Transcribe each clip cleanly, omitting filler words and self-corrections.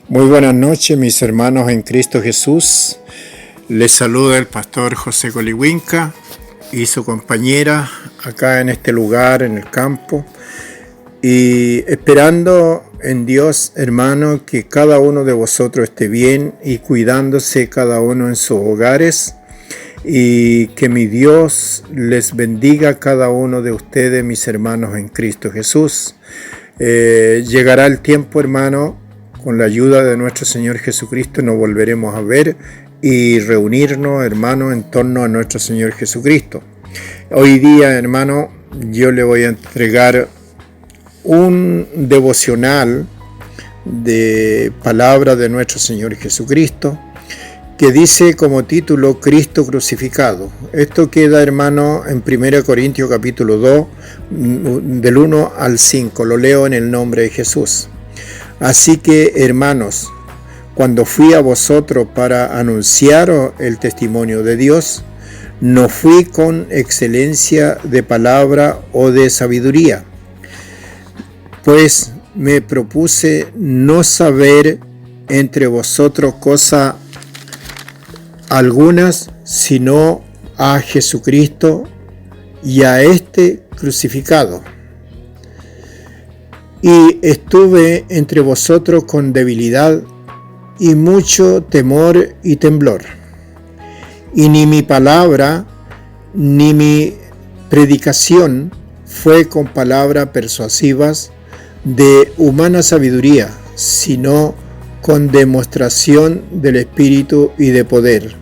Muy buenas noches, mis hermanos en Cristo Jesús. Les saluda el pastor José Colihuinca y su compañera acá en este lugar, en el campo, y esperando en Dios, hermano, que cada uno de vosotros esté bien y cuidándose cada uno en sus hogares, y que mi Dios les bendiga a cada uno de ustedes, mis hermanos en Cristo Jesús. Llegará el tiempo, hermano, con la ayuda de nuestro Señor Jesucristo nos volveremos a ver y reunirnos, hermano, en torno a nuestro Señor Jesucristo. Hoy día, hermano, yo le voy a entregar un devocional de palabra de nuestro Señor Jesucristo, que dice como título Cristo crucificado. Esto queda, hermano, en 1 Corintios capítulo 2, del 1 al 5. Lo leo en el nombre de Jesús. Así que, hermanos, cuando fui a vosotros para anunciaros el testimonio de Dios, no fui con excelencia de palabra o de sabiduría, pues me propuse no saber entre vosotros cosa algunas, sino a Jesucristo y a este crucificado. Y estuve entre vosotros con debilidad y mucho temor y temblor. Y ni mi palabra ni mi predicación fue con palabras persuasivas de humana sabiduría, sino con demostración del Espíritu y de poder,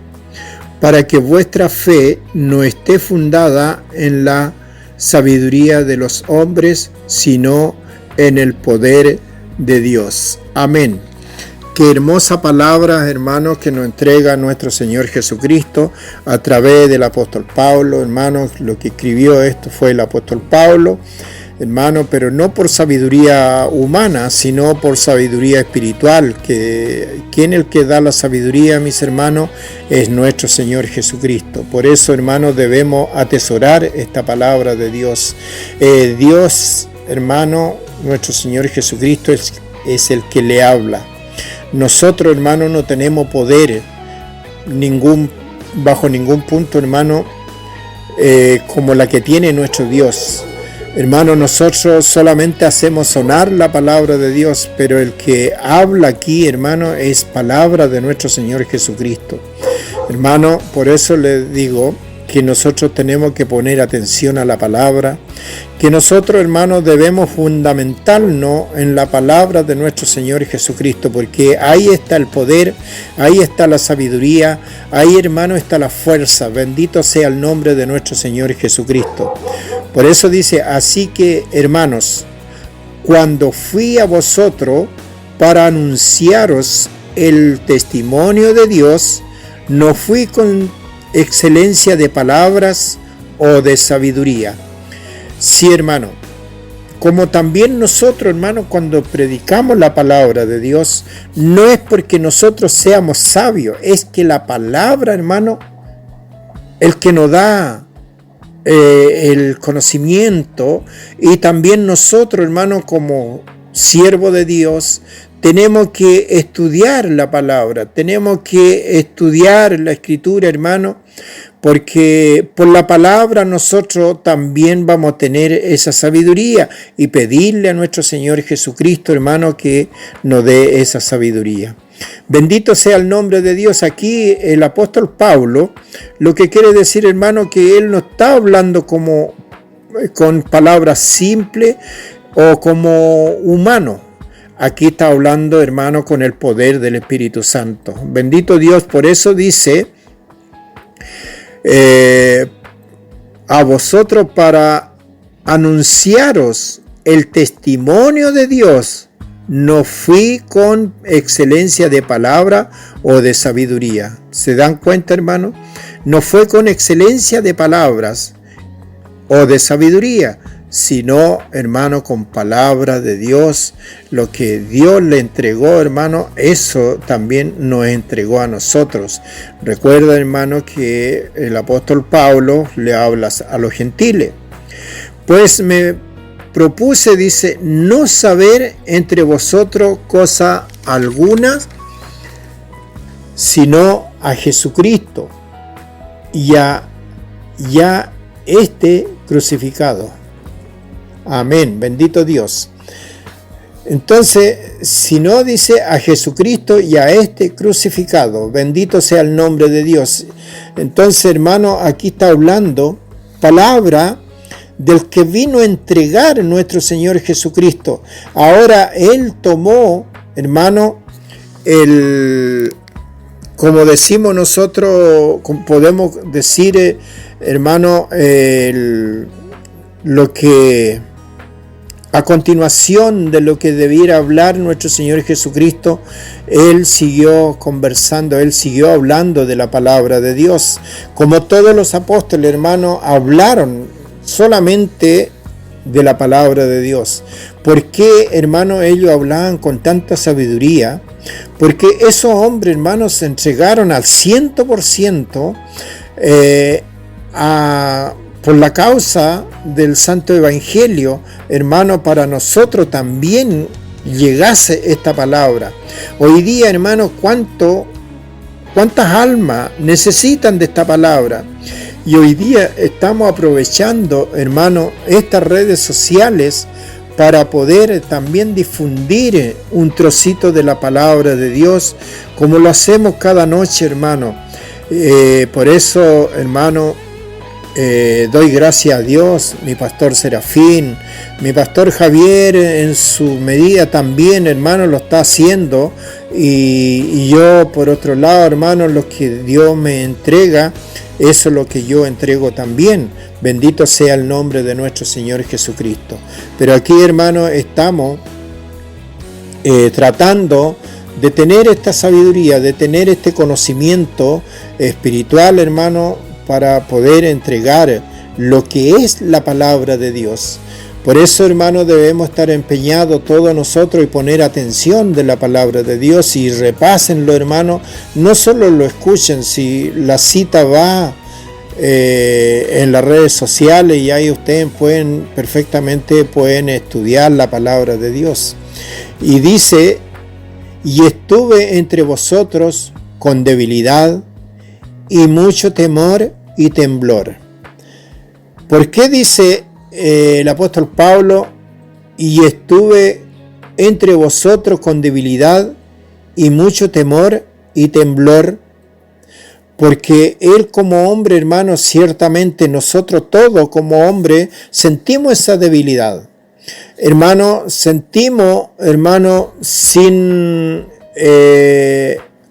para que vuestra fe no esté fundada en la sabiduría de los hombres, sino en el poder de Dios. Amén. Qué hermosa palabra, hermanos, que nos entrega nuestro Señor Jesucristo a través del apóstol Pablo. Hermanos, lo que escribió esto fue el apóstol Pablo, hermano, pero no por sabiduría humana, sino por sabiduría espiritual, que quien el que da la sabiduría, mis hermanos, es nuestro Señor Jesucristo. Por eso, hermanos, debemos atesorar esta palabra de Dios. Dios, hermano, nuestro Señor Jesucristo es el que le habla. Nosotros, hermano, no tenemos poder bajo ningún punto, hermano, como la que tiene nuestro Dios. Hermano, nosotros solamente hacemos sonar la palabra de Dios, pero el que habla aquí, hermano, es palabra de nuestro Señor Jesucristo. Hermano, por eso le digo que nosotros tenemos que poner atención a la palabra, que nosotros, hermanos, debemos fundamentarnos en la palabra de nuestro Señor Jesucristo, porque ahí está el poder, ahí está la sabiduría, ahí, hermano, está la fuerza. Bendito sea el nombre de nuestro Señor Jesucristo. Por eso dice, así que, hermanos, cuando fui a vosotros para anunciaros el testimonio de Dios, no fui con excelencia de palabras o de sabiduría. Sí, hermano, como también nosotros, hermano, cuando predicamos la palabra de Dios, no es porque nosotros seamos sabios, es que la palabra, hermano, el que nos da el conocimiento, y también nosotros, hermano, como siervo de Dios, tenemos que estudiar la palabra, tenemos que estudiar la escritura, hermano, porque por la palabra nosotros también vamos a tener esa sabiduría y pedirle a nuestro Señor Jesucristo, hermano, que nos dé esa sabiduría. Bendito sea el nombre de Dios. Aquí el apóstol Pablo, lo que quiere decir, hermano, que él no está hablando como con palabras simples o como humano. Aquí está hablando, hermano, con el poder del Espíritu Santo. Bendito Dios, por eso dice a vosotros para anunciaros el testimonio de Dios. No fui con excelencia de palabra o de sabiduría. ¿Se dan cuenta, hermano? No fue con excelencia de palabras o de sabiduría, sino, hermano, con palabra de Dios. Lo que Dios le entregó, hermano, eso también nos entregó a nosotros. Recuerda, hermano, que el apóstol Pablo le habla a los gentiles. Pues me propuse, dice, no saber entre vosotros cosa alguna, sino a Jesucristo y a este crucificado. Amén, bendito Dios. Entonces, si no, dice a Jesucristo y a este crucificado, bendito sea el nombre de Dios. Entonces, hermano, aquí está hablando palabra del que vino a entregar nuestro Señor Jesucristo. Ahora Él tomó, hermano, como decimos nosotros, podemos decir, hermano, lo que a continuación de lo que debiera hablar nuestro Señor Jesucristo, Él siguió conversando, Él siguió hablando de la palabra de Dios. Como todos los apóstoles, hermano, hablaron solamente de la palabra de Dios. ¿Por qué, hermano, ellos hablaban con tanta sabiduría? Porque esos hombres, hermanos, se entregaron al 100% por la causa del Santo Evangelio, hermano, para nosotros también llegase esta palabra. Hoy día, hermano, ¿cuántas almas necesitan de esta palabra? Y hoy día estamos aprovechando, hermano, estas redes sociales para poder también difundir un trocito de la palabra de Dios, como lo hacemos cada noche, hermano. Por eso, hermano, doy gracias a Dios, mi pastor Serafín, mi pastor Javier en su medida también, hermano, lo está haciendo, y yo por otro lado, hermano, lo que Dios me entrega, eso es lo que yo entrego también. Bendito sea el nombre de nuestro Señor Jesucristo. Pero aquí, hermano, estamos tratando de tener esta sabiduría, de tener este conocimiento espiritual, hermano, para poder entregar lo que es la palabra de Dios. Por eso, hermano, debemos estar empeñados todos nosotros y poner atención de la palabra de Dios y repásenlo, hermano. No solo lo escuchen, si la cita va en las redes sociales y ahí ustedes perfectamente pueden estudiar la palabra de Dios. Y dice, y estuve entre vosotros con debilidad y mucho temor y temblor. ¿Por qué dice el apóstol Pablo, y estuve entre vosotros con debilidad y mucho temor y temblor? Porque él como hombre, hermano, ciertamente nosotros todos como hombre sentimos esa debilidad. Hermano, sentimos, hermano,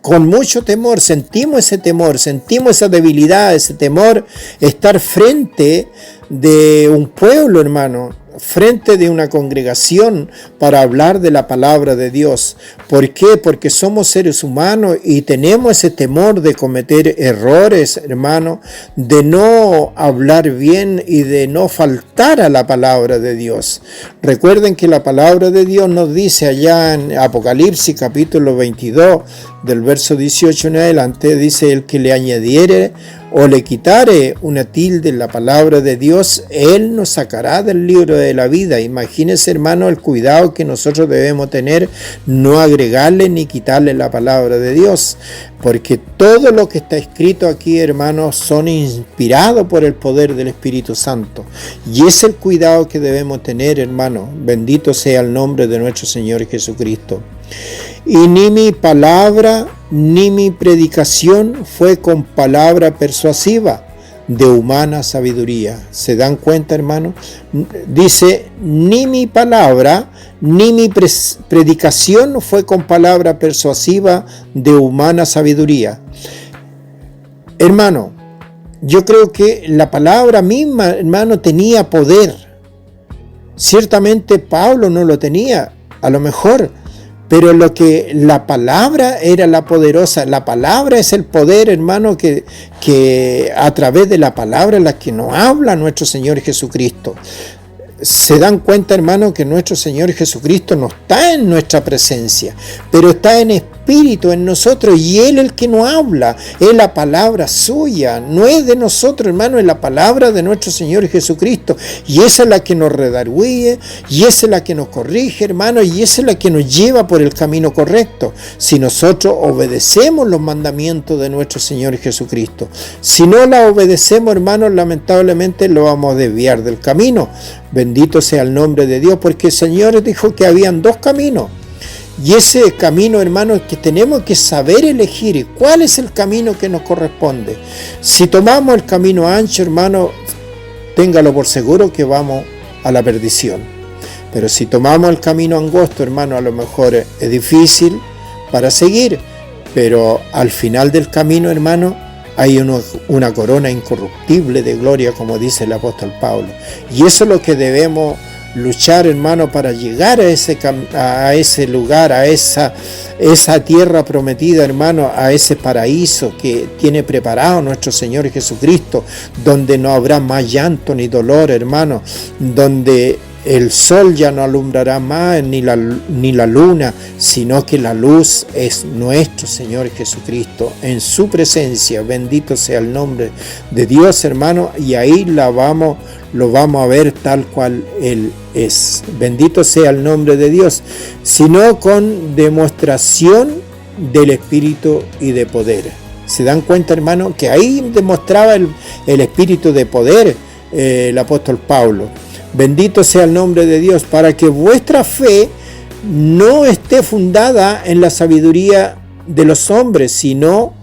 con mucho temor, sentimos ese temor, sentimos esa debilidad, ese temor, estar frente de un pueblo, hermano, frente de una congregación para hablar de la palabra de Dios. ¿Por qué? Porque somos seres humanos y tenemos ese temor de cometer errores, hermano, de no hablar bien y de no faltar a la palabra de Dios. Recuerden que la palabra de Dios nos dice allá en Apocalipsis capítulo 22, del verso 18 en adelante, dice: el que le añadiere o le quitare una tilde en la palabra de Dios, Él nos sacará del libro de la vida. Imagínense, hermano, el cuidado que nosotros debemos tener, no agregarle ni quitarle la palabra de Dios, porque todo lo que está escrito aquí, hermanos, son inspirados por el poder del Espíritu Santo, y es el cuidado que debemos tener, hermano. Bendito sea el nombre de nuestro Señor Jesucristo. Y ni mi palabra ni mi predicación fue con palabra persuasiva de humana sabiduría. ¿Se dan cuenta, hermano? Dice, ni mi palabra ni mi predicación fue con palabra persuasiva de humana sabiduría. Hermano, yo creo que la palabra misma, hermano, tenía poder. Ciertamente Pablo no lo tenía, a lo mejor, pero lo que la palabra era la poderosa. La palabra es el poder, hermano, que a través de la palabra es la que nos habla nuestro Señor Jesucristo. Se dan cuenta, hermano, que nuestro Señor Jesucristo no está en nuestra presencia, pero está en espíritu Espíritu en nosotros y Él el que nos habla, es la palabra suya, no es de nosotros, hermano, es la palabra de nuestro Señor Jesucristo, y esa es la que nos redarguye, y esa es la que nos corrige, hermano, y esa es la que nos lleva por el camino correcto, si nosotros obedecemos los mandamientos de nuestro Señor Jesucristo. Si no la obedecemos, hermanos, lamentablemente lo vamos a desviar del camino. Bendito sea el nombre de Dios, porque el Señor dijo que habían dos caminos. Y ese camino, hermanos, que tenemos que saber elegir. ¿Cuál es el camino que nos corresponde? Si tomamos el camino ancho, hermano, téngalo por seguro que vamos a la perdición. Pero si tomamos el camino angosto, hermano, a lo mejor es difícil para seguir. Pero al final del camino, hermano, hay una corona incorruptible de gloria, como dice el apóstol Pablo. Y eso es lo que debemos luchar, hermano, para llegar a ese lugar, a esa tierra prometida, hermano, a ese paraíso que tiene preparado nuestro Señor Jesucristo, donde no habrá más llanto ni dolor, hermano, donde el sol ya no alumbrará más ni la luna, sino que la luz es nuestro Señor Jesucristo. En su presencia, bendito sea el nombre de Dios, hermano, y ahí lo vamos a ver tal cual Él es. Bendito sea el nombre de Dios, sino con demostración del Espíritu y de poder. ¿Se dan cuenta, hermano? Que ahí demostraba el Espíritu de poder el apóstol Pablo. Bendito sea el nombre de Dios, para que vuestra fe no esté fundada en la sabiduría de los hombres, sino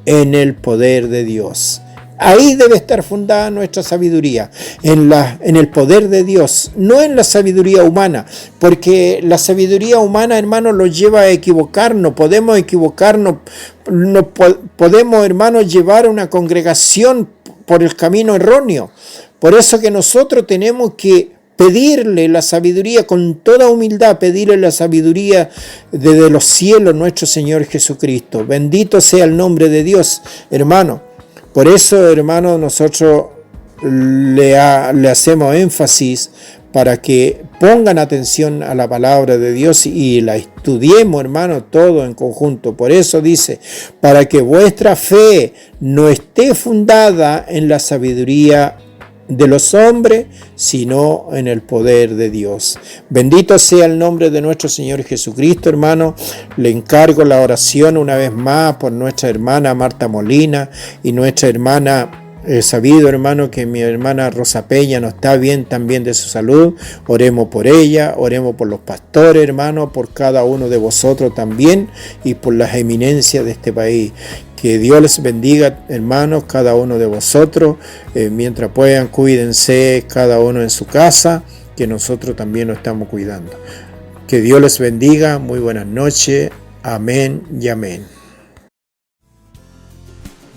en el poder de Dios. Ahí debe estar fundada nuestra sabiduría, en el poder de Dios, no en la sabiduría humana, porque la sabiduría humana, hermano, nos lleva a equivocarnos, podemos equivocarnos, podemos, hermano, llevar a una congregación por el camino erróneo. Por eso que nosotros tenemos que pedirle la sabiduría con toda humildad, pedirle la sabiduría desde los cielos, nuestro Señor Jesucristo. Bendito sea el nombre de Dios, hermano. Por eso, hermano, nosotros le hacemos énfasis para que pongan atención a la palabra de Dios y la estudiemos, hermano, todo en conjunto. Por eso dice, para que vuestra fe no esté fundada en la sabiduría de los hombres, sino en el poder de Dios. Bendito sea el nombre de nuestro Señor Jesucristo, hermano. Le encargo la oración una vez más por nuestra hermana Marta Molina y nuestra hermana, sabido, hermano, que mi hermana Rosa Peña no está bien también de su salud. Oremos por ella, oremos por los pastores, hermano, por cada uno de vosotros también y por las eminencias de este país. Que Dios les bendiga, hermanos, cada uno de vosotros. Mientras puedan, cuídense cada uno en su casa, que nosotros también nos estamos cuidando. Que Dios les bendiga. Muy buenas noches. Amén y amén.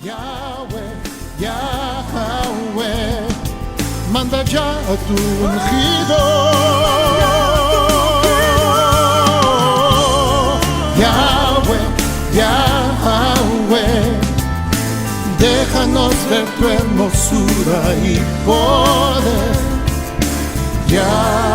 Yahweh, Yahweh, manda ya a tu ungido. Yahweh, Yahweh, déjanos ver tu hermosura y poder. Yahweh.